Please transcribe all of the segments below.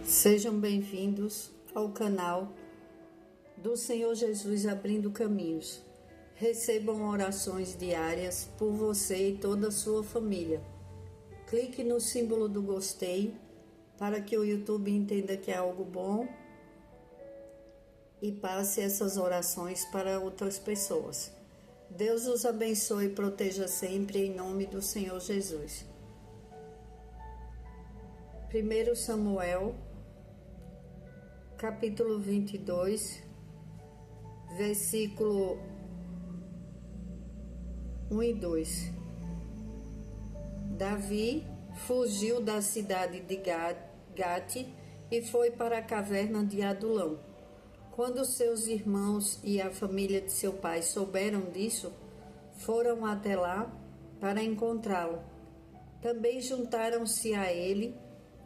Sejam bem-vindos ao canal do Senhor Jesus Abrindo Caminhos. Recebam orações diárias por você e toda a sua família. Clique no símbolo do gostei para que o YouTube entenda que é algo bom e passe essas orações para outras pessoas. Deus os abençoe e proteja sempre em nome do Senhor Jesus. 1 Samuel, capítulo 22, versículo 1 e 2. Davi fugiu da cidade de Gate e foi para a caverna de Adulão. Quando seus irmãos e a família de seu pai souberam disso, foram até lá para encontrá-lo. Também juntaram-se a ele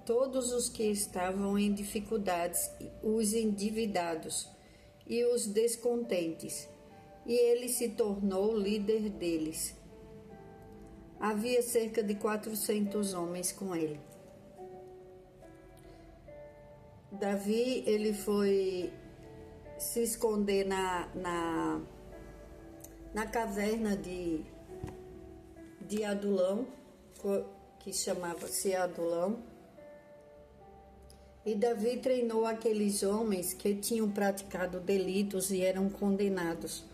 todos os que estavam em dificuldades, os endividados e os descontentes, e ele se tornou líder deles. Havia cerca de 400 homens com ele. Davi, ele foi se esconder na caverna de Adulão, que chamava-se Adulão. E Davi treinou aqueles homens que tinham praticado delitos e eram condenados.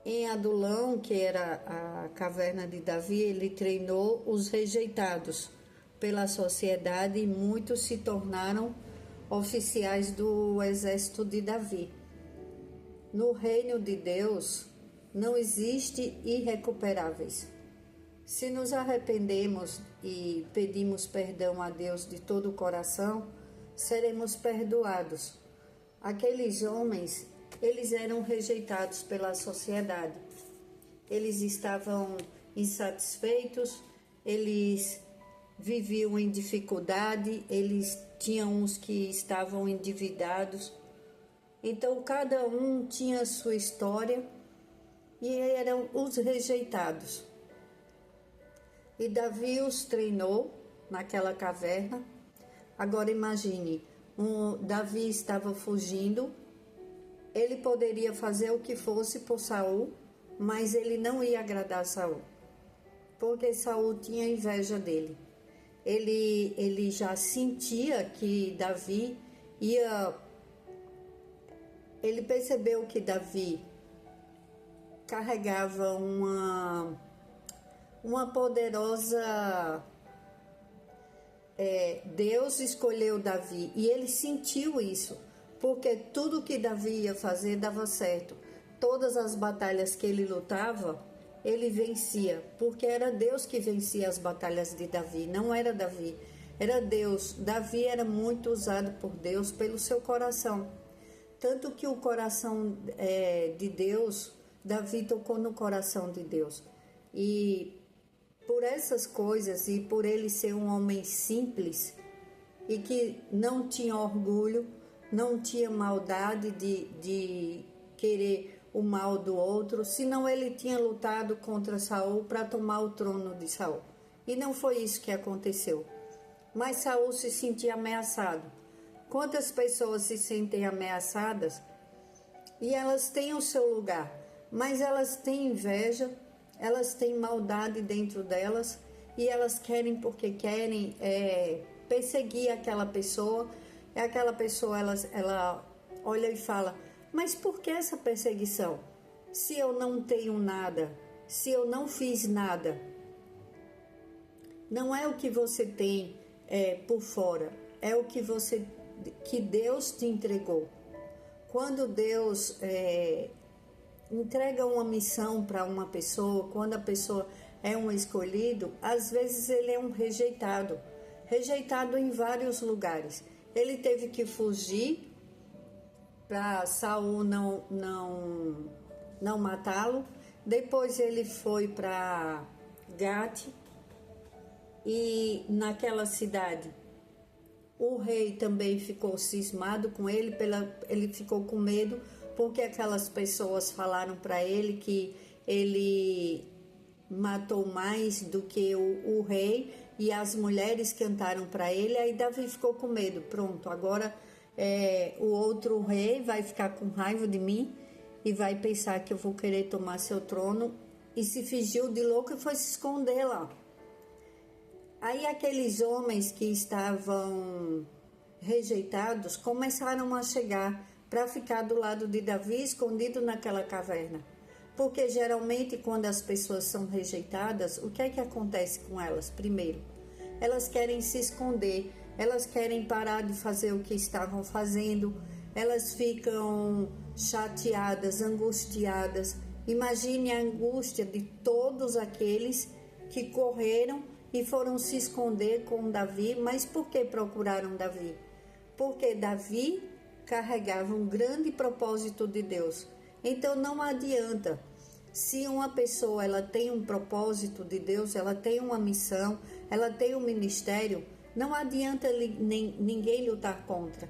Em Adulão, que era a caverna de Davi, ele treinou os rejeitados pela sociedade e muitos se tornaram oficiais do exército de Davi. No reino de Deus não existe irrecuperáveis. Se nos arrependemos e pedimos perdão a Deus de todo o coração, seremos perdoados. Aqueles homens, eles eram rejeitados pela sociedade. Eles estavam insatisfeitos, eles viviam em dificuldade, eles tinham uns que estavam endividados. Então, cada um tinha a sua história e eram os rejeitados. E Davi os treinou naquela caverna. Agora imagine, Davi estava fugindo. Ele poderia fazer o que fosse por Saul, mas ele não ia agradar Saul, porque Saul tinha inveja dele. Ele já sentia que Davi ia... Ele percebeu que Davi carregava uma poderosa... Deus escolheu Davi e ele sentiu isso, porque tudo que Davi ia fazer dava certo. Todas as batalhas que ele lutava, ele vencia, porque era Deus que vencia as batalhas de Davi, não era Davi, era Deus. Davi era muito usado por Deus pelo seu coração, tanto que o coração de Deus, Davi tocou no coração de Deus. E por essas coisas e por ele ser um homem simples e que não tinha orgulho, não tinha maldade de querer o mal do outro, senão ele tinha lutado contra Saul para tomar o trono de Saul. E não foi isso que aconteceu. Mas Saul se sentia ameaçado. Quantas pessoas se sentem ameaçadas e elas têm o seu lugar, mas elas têm inveja, elas têm maldade dentro delas e elas querem porque querem perseguir aquela pessoa. E aquela pessoa, ela olha e fala: mas por que essa perseguição? Se eu não tenho nada, se eu não fiz nada. Não é o que você tem por fora, é o que Deus te entregou. Quando Deus entrega uma missão para uma pessoa, quando a pessoa é um escolhido, às vezes ele é um rejeitado em vários lugares. Ele teve que fugir para Saul não matá-lo. Depois ele foi para Gate, e naquela cidade o rei também ficou cismado com ele, ele ficou com medo, porque aquelas pessoas falaram para ele que ele matou mais do que o rei, e as mulheres cantaram para ele, aí Davi ficou com medo. Pronto, agora o outro rei vai ficar com raiva de mim e vai pensar que eu vou querer tomar seu trono, e se fingiu de louco e foi se esconder lá. Aí aqueles homens que estavam rejeitados começaram a chegar para ficar do lado de Davi, escondido naquela caverna. Porque geralmente quando as pessoas são rejeitadas, o que é que acontece com elas? Primeiro, elas querem se esconder, elas querem parar de fazer o que estavam fazendo, elas ficam chateadas, angustiadas. Imagine a angústia de todos aqueles que correram e foram se esconder com Davi. Mas por que procuraram Davi? Porque Davi carregava um grande propósito de Deus. Então não adianta, se uma pessoa ela tem um propósito de Deus, ela tem uma missão, ela tem um ministério, não adianta ninguém lutar contra,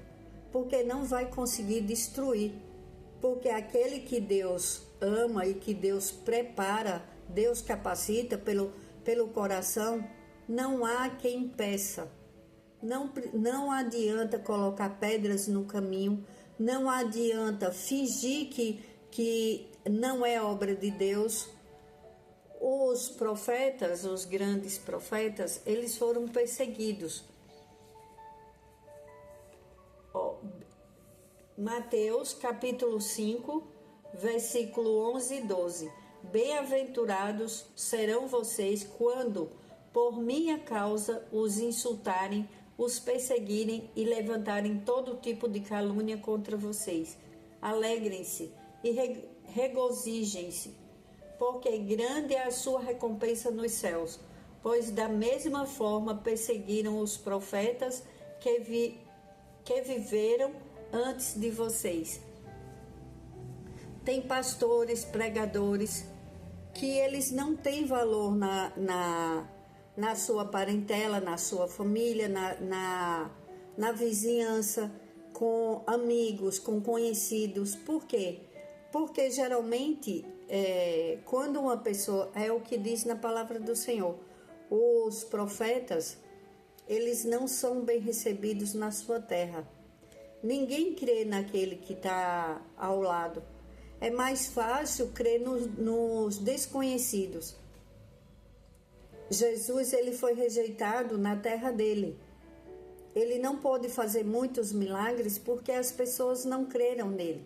porque não vai conseguir destruir. Porque aquele que Deus ama e que Deus prepara, Deus capacita pelo coração, não há quem impeça. Não adianta colocar pedras no caminho, não adianta fingir que não é obra de Deus. Os profetas, os grandes profetas, eles foram perseguidos. Mateus capítulo 5, versículo 11 e 12. Bem-aventurados serão vocês quando, por minha causa, os insultarem, os perseguirem e levantarem todo tipo de calúnia contra vocês. Alegrem-se e regozijem-se, porque grande é a sua recompensa nos céus, pois da mesma forma perseguiram os profetas que viveram antes de vocês. Tem pastores, pregadores, que eles não têm valor na sua parentela, na sua família, na vizinhança, com amigos, com conhecidos. Por quê? Porque geralmente, quando uma pessoa, é o que diz na palavra do Senhor, os profetas, eles não são bem recebidos na sua terra. Ninguém crê naquele que está ao lado. É mais fácil crer nos desconhecidos. Jesus, ele foi rejeitado na terra dele. Ele não pôde fazer muitos milagres porque as pessoas não creram nele.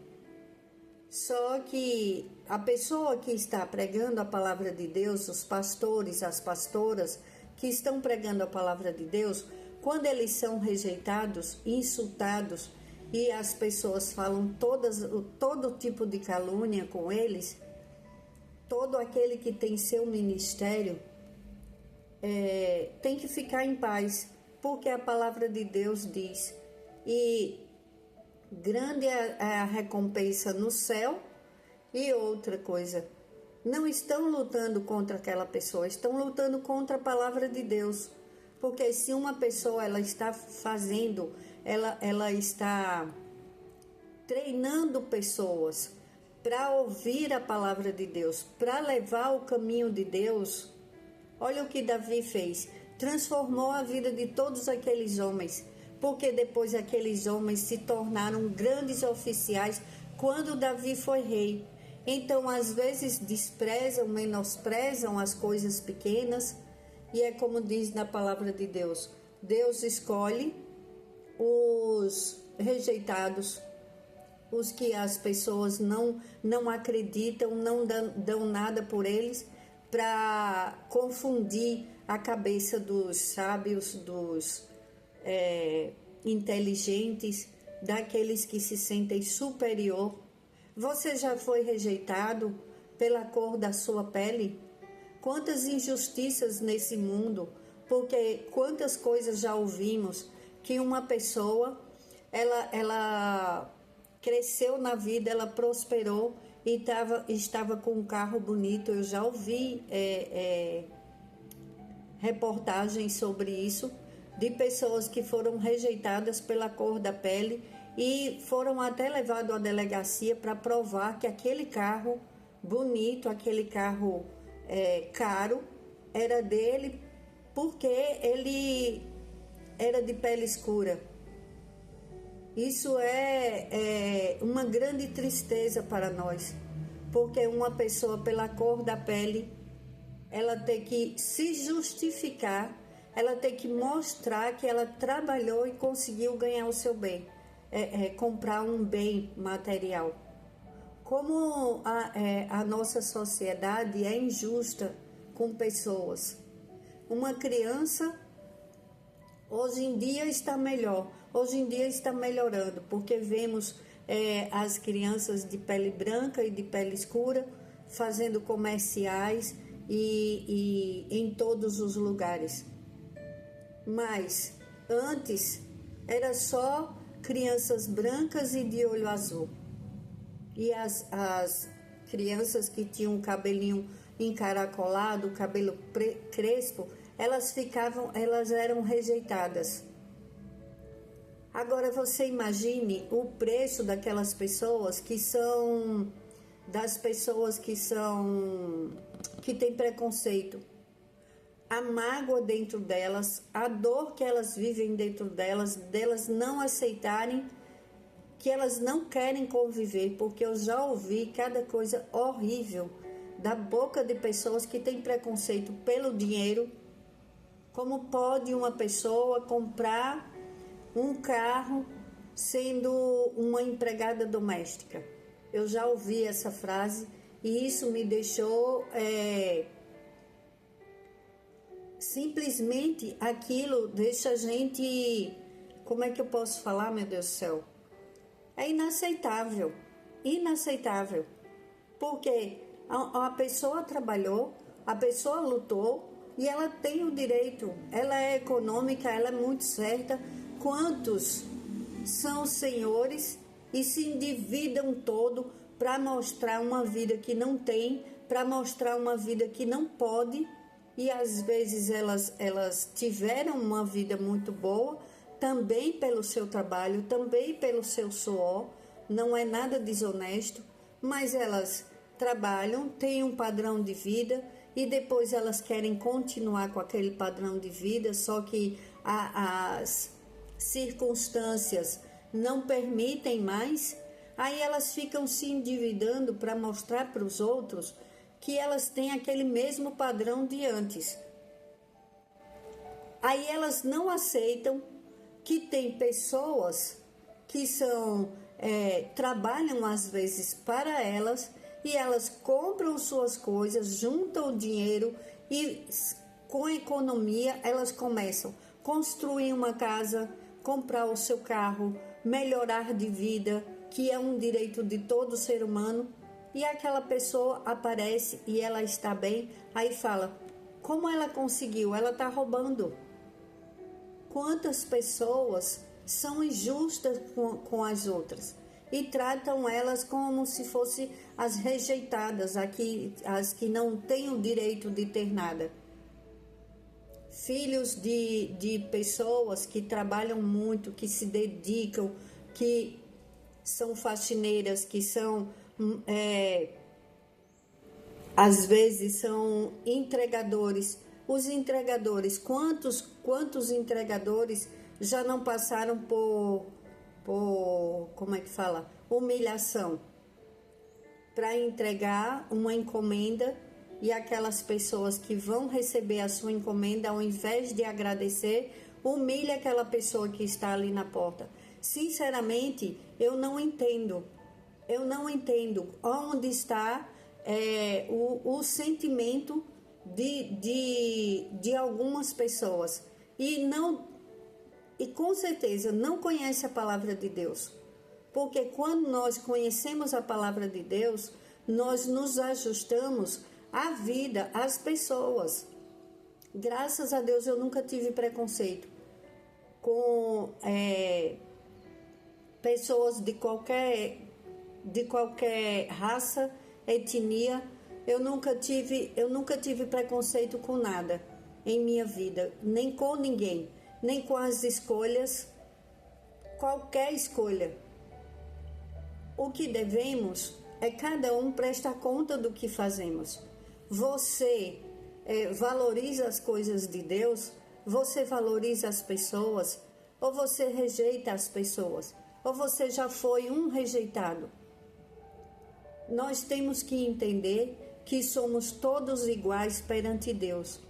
Só que a pessoa que está pregando a palavra de Deus, os pastores, as pastoras que estão pregando a palavra de Deus, quando eles são rejeitados, insultados, e as pessoas falam todo tipo de calúnia com eles, todo aquele que tem seu ministério tem que ficar em paz, porque a palavra de Deus diz, e grande é a recompensa no céu. E outra coisa, não estão lutando contra aquela pessoa, estão lutando contra a palavra de Deus. Porque se uma pessoa ela está fazendo, ela está treinando pessoas para ouvir a palavra de Deus, para levar o caminho de Deus. Olha o que Davi fez, transformou a vida de todos aqueles homens, porque depois aqueles homens se tornaram grandes oficiais quando Davi foi rei. Então, às vezes, desprezam, menosprezam as coisas pequenas, e é como diz na palavra de Deus, Deus escolhe os rejeitados, os que as pessoas não acreditam, não dão nada por eles, para confundir a cabeça dos sábios, dos inteligentes, daqueles que se sentem superior. Você já foi rejeitado pela cor da sua pele? Quantas injustiças nesse mundo, porque quantas coisas já ouvimos que uma pessoa, ela cresceu na vida, ela prosperou e estava com um carro bonito. Eu já ouvi reportagens sobre isso, de pessoas que foram rejeitadas pela cor da pele e foram até levados à delegacia para provar que aquele carro bonito, aquele carro caro, era dele porque ele era de pele escura. Isso é uma grande tristeza para nós, porque uma pessoa, pela cor da pele, ela tem que se justificar, ela tem que mostrar que ela trabalhou e conseguiu ganhar o seu bem, comprar um bem material. Como a nossa sociedade é injusta com pessoas. Uma criança, hoje em dia está melhor, hoje em dia está melhorando, porque vemos as crianças de pele branca e de pele escura fazendo comerciais e em todos os lugares. Mas antes era só crianças brancas e de olho azul. E as crianças que tinham o cabelinho encaracolado, o cabelo crespo, elas eram rejeitadas. Agora você imagine o preço daquelas pessoas que têm preconceito. A mágoa dentro delas, a dor que elas vivem dentro delas não aceitarem, que elas não querem conviver, porque eu já ouvi cada coisa horrível da boca de pessoas que têm preconceito pelo dinheiro. Como pode uma pessoa comprar um carro sendo uma empregada doméstica? Eu já ouvi essa frase e isso me deixou... simplesmente aquilo deixa a gente... Como é que eu posso falar, meu Deus do céu? É inaceitável, inaceitável, porque a pessoa trabalhou, a pessoa lutou e ela tem o direito, ela é econômica, ela é muito certa. Quantos são senhores e se endividam todo para mostrar uma vida que não tem, para mostrar uma vida que não pode, e às vezes elas tiveram uma vida muito boa, também pelo seu trabalho, também pelo seu suor, não é nada desonesto, mas elas trabalham, têm um padrão de vida e depois elas querem continuar com aquele padrão de vida, só que as circunstâncias não permitem mais, aí elas ficam se endividando para mostrar para os outros que elas têm aquele mesmo padrão de antes. Aí elas não aceitam que tem pessoas que trabalham às vezes para elas e elas compram suas coisas, juntam o dinheiro e com a economia elas começam a construir uma casa, comprar o seu carro, melhorar de vida, que é um direito de todo ser humano, e aquela pessoa aparece e ela está bem, aí fala, como ela conseguiu? Ela está roubando. Quantas pessoas são injustas com as outras e tratam elas como se fossem as rejeitadas, as que não têm o direito de ter nada. Filhos de pessoas que trabalham muito, que se dedicam, que são faxineiras, que são, às vezes, são entregadores. Os entregadores, quantos entregadores já não passaram por como é que fala? Humilhação para entregar uma encomenda, e aquelas pessoas que vão receber a sua encomenda, ao invés de agradecer, humilha aquela pessoa que está ali na porta. Sinceramente, eu não entendo onde está o sentimento de algumas pessoas e com certeza não conhece a palavra de Deus, porque quando nós conhecemos a palavra de Deus, nós nos ajustamos à vida, às pessoas. Graças a Deus eu nunca tive preconceito com pessoas de qualquer raça, etnia. Eu nunca tive preconceito com nada em minha vida, nem com ninguém, nem com as escolhas, qualquer escolha. O que devemos é cada um prestar conta do que fazemos. Você valoriza as coisas de Deus? Você valoriza as pessoas? Ou você rejeita as pessoas? Ou você já foi um rejeitado? Nós temos que entender que somos todos iguais perante Deus.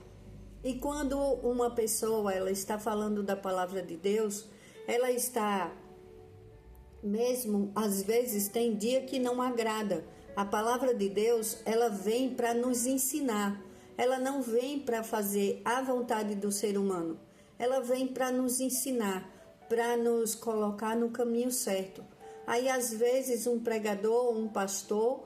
E quando uma pessoa ela está falando da palavra de Deus, ela está, mesmo às vezes tem dia que não agrada. A palavra de Deus, ela vem para nos ensinar. Ela não vem para fazer a vontade do ser humano. Ela vem para nos ensinar, para nos colocar no caminho certo. Aí, às vezes, um pregador, um pastor,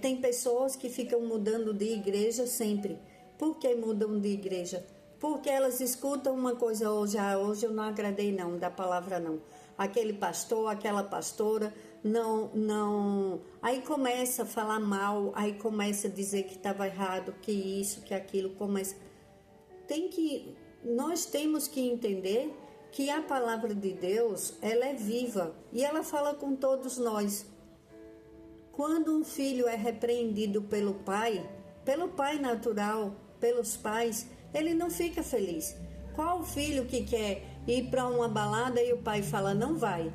tem pessoas que ficam mudando de igreja sempre. Por que mudam de igreja? Porque elas escutam uma coisa hoje, hoje eu não agradei não, da palavra não. Aquele pastor, aquela pastora, não. Aí começa a falar mal, aí começa a dizer que estava errado, que isso, que aquilo, começa. Nós temos que entender que a palavra de Deus, ela é viva e ela fala com todos nós. Quando um filho é repreendido pelo pai natural, pelos pais, ele não fica feliz. Qual filho que quer ir para uma balada e o pai fala, não vai,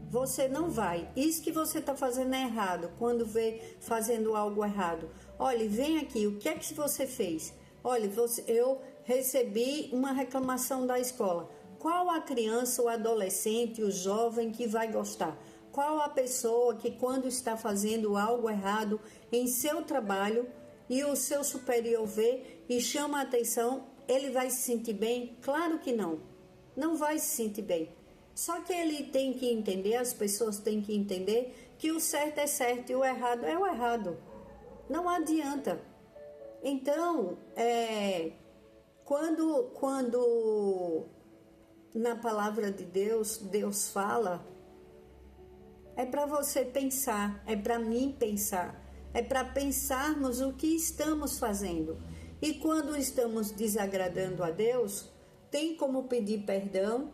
você não vai, isso que você está fazendo é errado, quando vê fazendo algo errado, olha, vem aqui, o que é que você fez? Olha, eu recebi uma reclamação da escola. Qual a criança, o adolescente, o jovem que vai gostar? Qual a pessoa que quando está fazendo algo errado em seu trabalho e o seu superior vê e chama a atenção, ele vai se sentir bem? Claro que não. Não vai se sentir bem. Só que ele tem que entender, as pessoas têm que entender que o certo é certo e o errado é o errado. Não adianta. Então, quando na palavra de Deus, Deus fala, é para você pensar, é para mim pensar, é para pensarmos o que estamos fazendo. E quando estamos desagradando a Deus, tem como pedir perdão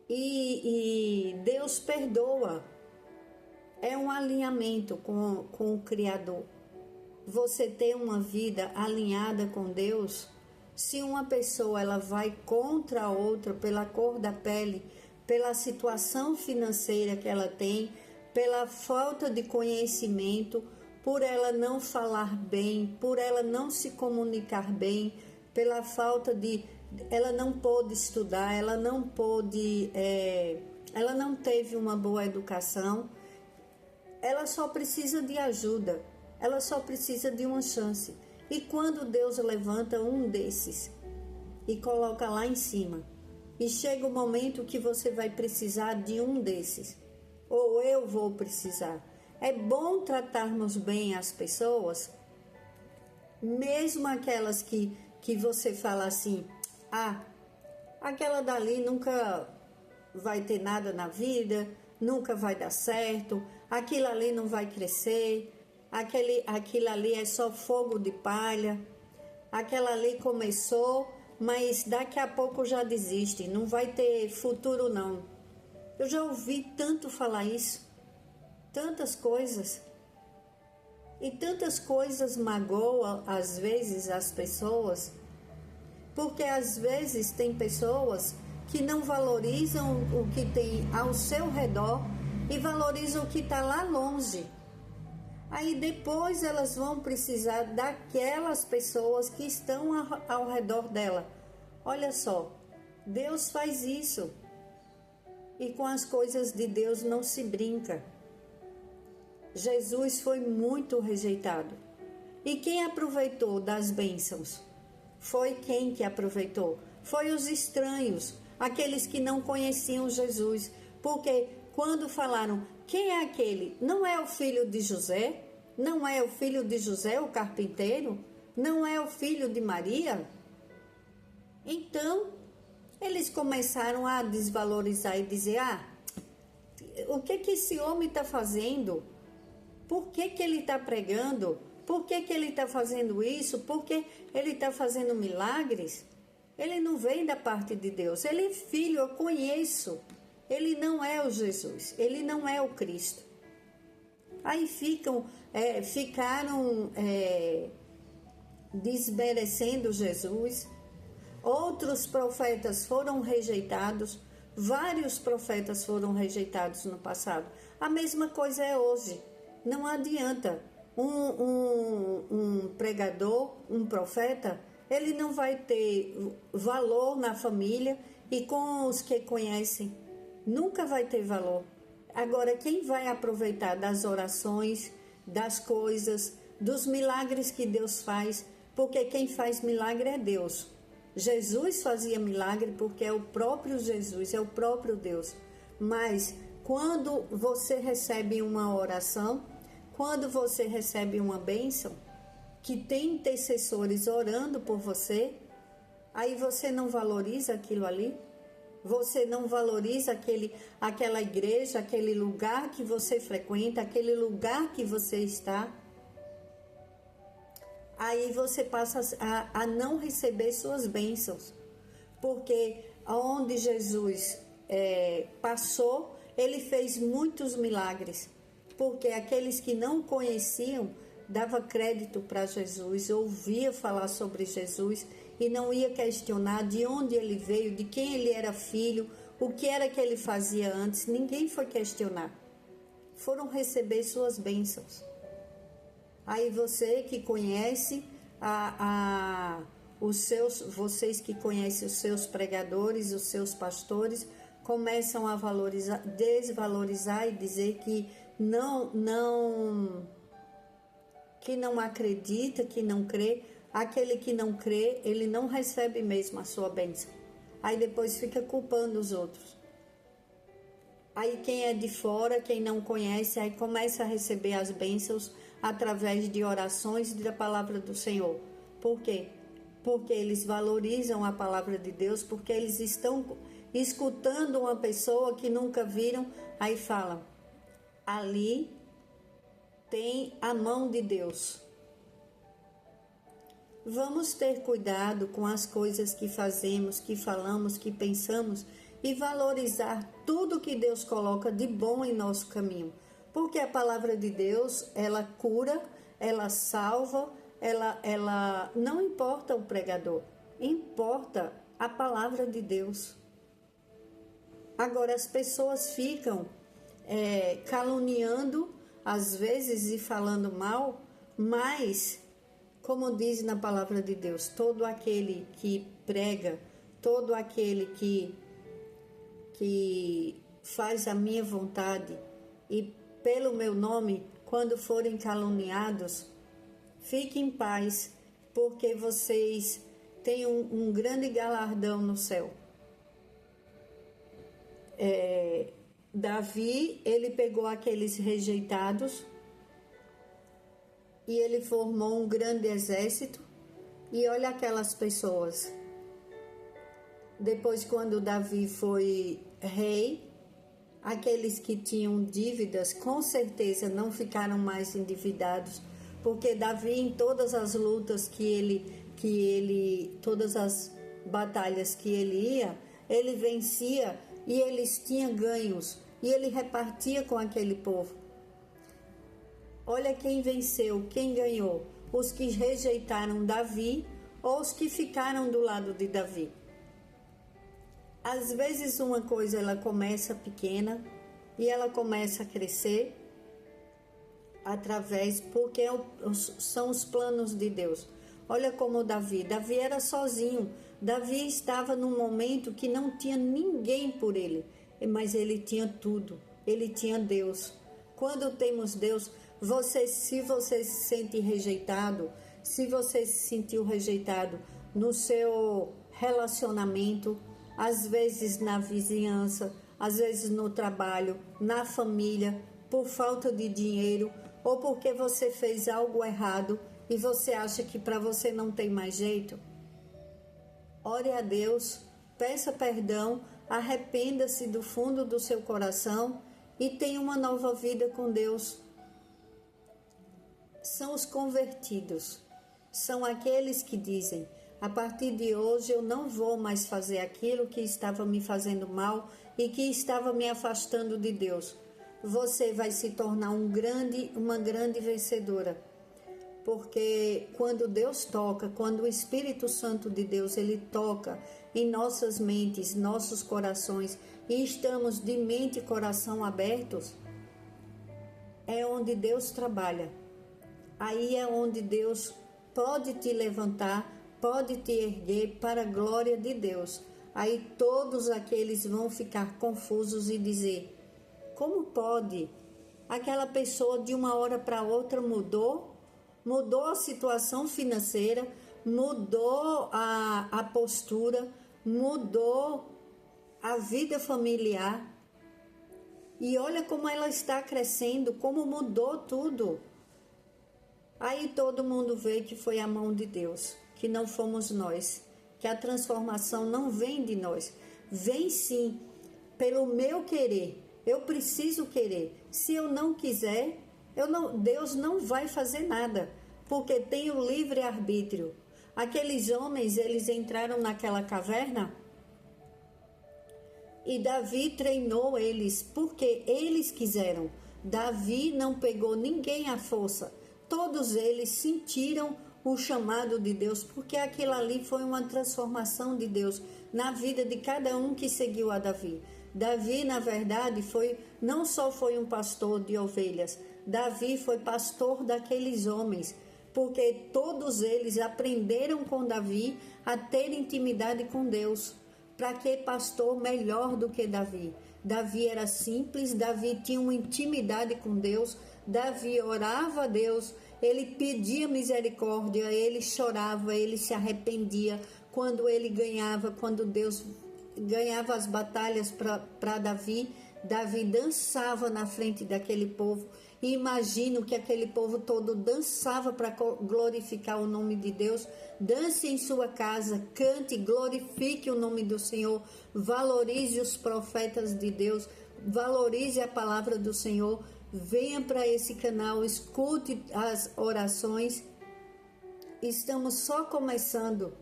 e Deus perdoa. É um alinhamento com o Criador. Você ter uma vida alinhada com Deus, se uma pessoa ela vai contra a outra pela cor da pele, pela situação financeira que ela tem, pela falta de conhecimento, por ela não falar bem, por ela não se comunicar bem, pela falta de... ela não pôde estudar, ela não teve uma boa educação, ela só precisa de ajuda, ela só precisa de uma chance. E quando Deus levanta um desses e coloca lá em cima, e chega o momento que você vai precisar de um desses, ou eu vou precisar, é bom tratarmos bem as pessoas, mesmo aquelas que você fala assim, aquela dali nunca vai ter nada na vida, nunca vai dar certo, aquilo ali não vai crescer, aquilo ali é só fogo de palha, aquela ali começou, mas daqui a pouco já desiste, não vai ter futuro não. Eu já ouvi tanto falar isso, tantas coisas, e tantas coisas magoam às vezes as pessoas, porque às vezes tem pessoas que não valorizam o que tem ao seu redor e valorizam o que está lá longe. Aí depois elas vão precisar daquelas pessoas que estão ao redor dela. Olha só, Deus faz isso. E com as coisas de Deus não se brinca. Jesus foi muito rejeitado. E quem aproveitou das bênçãos? Foi quem que aproveitou? Foi os estranhos, aqueles que não conheciam Jesus. Porque quando falaram, quem é aquele? Não é o filho de José? Não é o filho de José, o carpinteiro? Não é o filho de Maria? Então, eles começaram a desvalorizar e dizer, o que esse homem está fazendo? Por que ele está pregando? Por que ele está fazendo isso? Por que ele está fazendo milagres? Ele não vem da parte de Deus. Ele é filho, eu conheço. Ele não é o Jesus. Ele não é o Cristo. Aí ficaram desmerecendo Jesus. Outros profetas foram rejeitados, vários profetas foram rejeitados no passado. A mesma coisa é hoje. Não adianta um pregador, um profeta, ele não vai ter valor na família e com os que conhecem, nunca vai ter valor. Agora, quem vai aproveitar das orações, das coisas, dos milagres que Deus faz, porque quem faz milagre é Deus. Jesus fazia milagre porque é o próprio Jesus, é o próprio Deus. Mas quando você recebe uma oração, quando você recebe uma bênção, que tem intercessores orando por você, aí você não valoriza aquilo ali? Você não valoriza aquela igreja, aquele lugar que você frequenta, aquele lugar que você está? Aí você passa a não receber suas bênçãos. Porque onde Jesus passou, ele fez muitos milagres. Porque aqueles que não conheciam dava crédito para Jesus, ouvia falar sobre Jesus e não ia questionar de onde ele veio, de quem ele era filho, o que era que ele fazia antes. Ninguém foi questionar. Foram receber suas bênçãos. Aí você que conhece vocês que conhecem os seus pregadores, os seus pastores, começam a desvalorizar e dizer que não acredita, que não crê. Aquele que não crê, ele não recebe mesmo a sua bênção. Aí depois fica culpando os outros. Aí quem é de fora, quem não conhece, aí começa a receber as bênçãos através de orações e da palavra do Senhor. Por quê? Porque eles valorizam a palavra de Deus, porque eles estão escutando uma pessoa que nunca viram, aí falam, ali tem a mão de Deus. Vamos ter cuidado com as coisas que fazemos, que falamos, que pensamos e valorizar tudo que Deus coloca de bom em nosso caminho. Porque a palavra de Deus, ela cura, ela salva, ela não importa o pregador, importa a palavra de Deus. Agora as pessoas ficam caluniando, às vezes, e falando mal, mas, como diz na palavra de Deus, todo aquele que prega, todo aquele que faz a minha vontade e pelo meu nome, quando forem caluniados, fiquem em paz, porque vocês têm um grande galardão no céu. Davi, ele pegou aqueles rejeitados e ele formou um grande exército. E olha aquelas pessoas. Depois, quando Davi foi rei, aqueles que tinham dívidas, com certeza não ficaram mais endividados, porque Davi, em todas as lutas todas as batalhas que ele ia, ele vencia e eles tinham ganhos e ele repartia com aquele povo. Olha quem venceu, quem ganhou: os que rejeitaram Davi ou os que ficaram do lado de Davi. Às vezes uma coisa ela começa pequena e ela começa a crescer porque são os planos de Deus. Olha como Davi era sozinho. Davi estava num momento que não tinha ninguém por ele, mas ele tinha tudo, ele tinha Deus. Quando temos Deus, se você se sente rejeitado, se você se sentiu rejeitado no seu relacionamento, às vezes na vizinhança, às vezes no trabalho, na família, por falta de dinheiro ou porque você fez algo errado e você acha que para você não tem mais jeito, ore a Deus, peça perdão, arrependa-se do fundo do seu coração e tenha uma nova vida com Deus. São os convertidos, são aqueles que dizem: a partir de hoje eu não vou mais fazer aquilo que estava me fazendo mal e que estava me afastando de Deus. Você vai se tornar uma grande vencedora. porque quando Deus toca, quando o Espírito Santo de Deus, ele toca em nossas mentes, nossos corações, e estamos de mente e coração abertos, é onde Deus trabalha. Aí é onde Deus pode te levantar, pode te erguer para a glória de Deus. Aí todos aqueles vão ficar confusos e dizer: como pode? Aquela pessoa de uma hora para outra mudou a situação financeira, mudou a postura, mudou a vida familiar. E olha como ela está crescendo, como mudou tudo. Aí todo mundo vê que foi a mão de Deus, que não fomos nós, que a transformação não vem de nós, vem sim pelo meu querer. Eu preciso querer. Se eu não quiser, Deus não vai fazer nada, porque tem o livre-arbítrio. Aqueles homens, eles entraram naquela caverna e Davi treinou eles, porque eles quiseram. Davi não pegou ninguém à força. Todos eles sentiram o chamado de Deus, porque aquilo ali foi uma transformação de Deus na vida de cada um que seguiu a Davi. Davi, na verdade, não só foi um pastor de ovelhas, Davi foi pastor daqueles homens, porque todos eles aprenderam com Davi a ter intimidade com Deus. Para que pastor melhor do que Davi? Davi era simples, Davi tinha uma intimidade com Deus, Davi orava a Deus, ele pedia misericórdia, ele chorava, ele se arrependia quando ele ganhava, quando Deus ganhava as batalhas para Davi. Davi dançava na frente daquele povo, e imagino que aquele povo todo dançava para glorificar o nome de Deus. Dance em sua casa, cante, glorifique o nome do Senhor, valorize os profetas de Deus, valorize a palavra do Senhor. Venha para esse canal, escute as orações. Estamos só começando,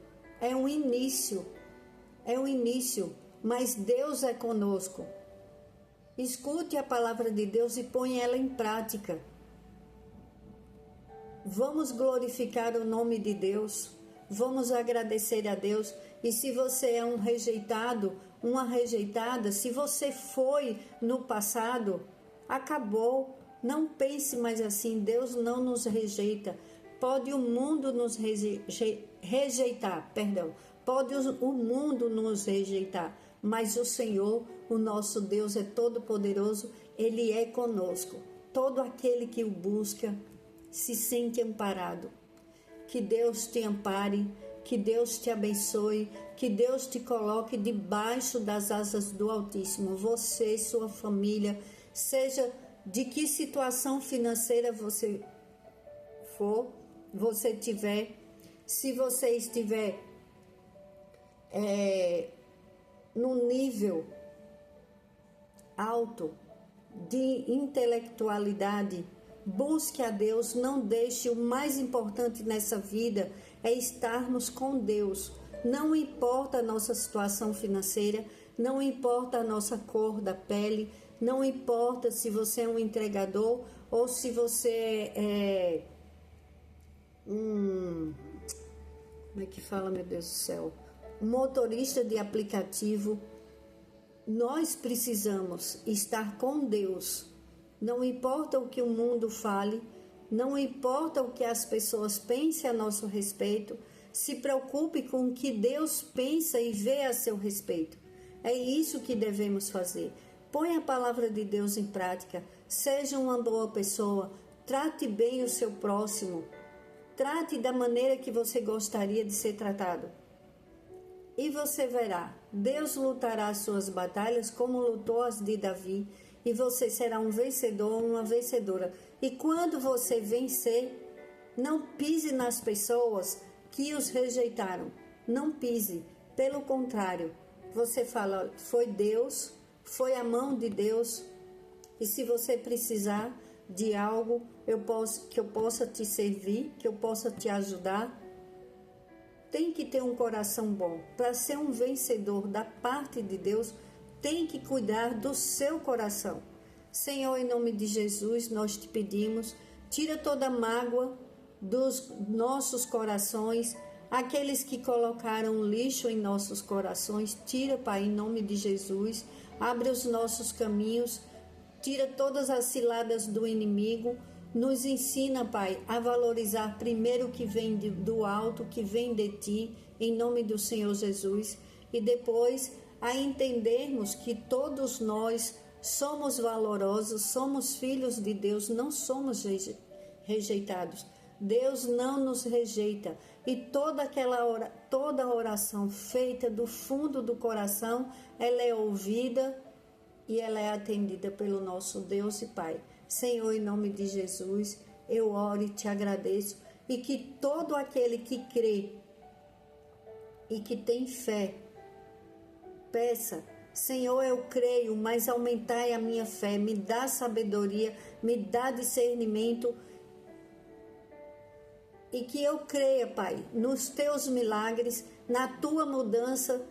é um início, mas Deus é conosco. Escute a palavra de Deus e ponha ela em prática. Vamos glorificar o nome de Deus, vamos agradecer a Deus. E se você é um rejeitado, uma rejeitada, se você foi no passado, acabou. Não pense mais assim, Deus não nos rejeita. Pode o mundo nos rejeitar, pode o mundo nos rejeitar, mas o Senhor, o nosso Deus, é todo poderoso, Ele é conosco. Todo aquele que o busca se sente amparado. Que Deus te ampare, que Deus te abençoe, que Deus te coloque debaixo das asas do Altíssimo. Você, sua família, seja de que situação financeira você tiver, se você estiver num nível alto de intelectualidade, busque a Deus, não deixe. O mais importante nessa vida é estarmos com Deus. Não importa a nossa situação financeira, não importa a nossa cor da pele, não importa se você é um entregador ou se você é como é que fala, meu Deus do céu? Um motorista de aplicativo. Nós precisamos estar com Deus. Não importa o que o mundo fale, não importa o que as pessoas pensem a nosso respeito, se preocupe com o que Deus pensa e vê a seu respeito. É isso que devemos fazer. Põe a palavra de Deus em prática, seja uma boa pessoa, trate bem o seu próximo, trate da maneira que você gostaria de ser tratado. E você verá, Deus lutará as suas batalhas como lutou as de Davi, e você será um vencedor ou uma vencedora. E quando você vencer, não pise nas pessoas que os rejeitaram. Não pise. Pelo contrário, você fala, foi Deus, foi a mão de Deus. E se você precisar de algo, que eu possa te servir, que eu possa te ajudar, tem que ter um coração bom. Para ser um vencedor da parte de Deus, tem que cuidar do seu coração. Senhor, em nome de Jesus, nós te pedimos, tira toda mágoa, dos nossos corações, aqueles que colocaram lixo em nossos corações, tira, Pai, em nome de Jesus, abre os nossos caminhos, tira todas as ciladas do inimigo, nos ensina, Pai, a valorizar primeiro o que vem do alto, que vem de Ti, em nome do Senhor Jesus, e depois a entendermos que todos nós somos valorosos, somos filhos de Deus, não somos rejeitados. Deus não nos rejeita, e toda oração feita do fundo do coração, ela é ouvida e ela é atendida pelo nosso Deus e Pai. Senhor, em nome de Jesus, eu oro e te agradeço, e que todo aquele que crê e que tem fé, peça: Senhor, eu creio, mas aumentai a minha fé, me dá sabedoria, me dá discernimento, e que eu creia, Pai, nos teus milagres, na tua mudança,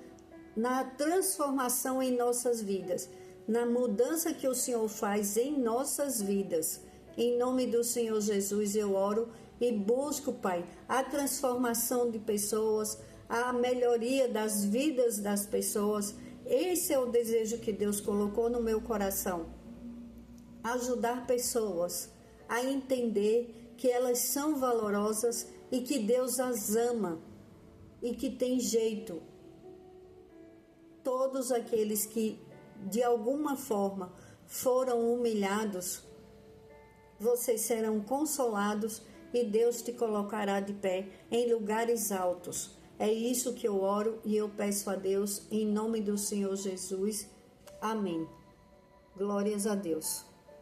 na transformação em nossas vidas, na mudança que o Senhor faz em nossas vidas. Em nome do Senhor Jesus eu oro e busco, Pai, a transformação de pessoas, a melhoria das vidas das pessoas. Esse é o desejo que Deus colocou no meu coração. Ajudar pessoas a entender que elas são valorosas e que Deus as ama e que tem jeito. Todos aqueles que de alguma forma foram humilhados, vocês serão consolados e Deus te colocará de pé em lugares altos. É isso que eu oro e eu peço a Deus em nome do Senhor Jesus. Amém. Glórias a Deus.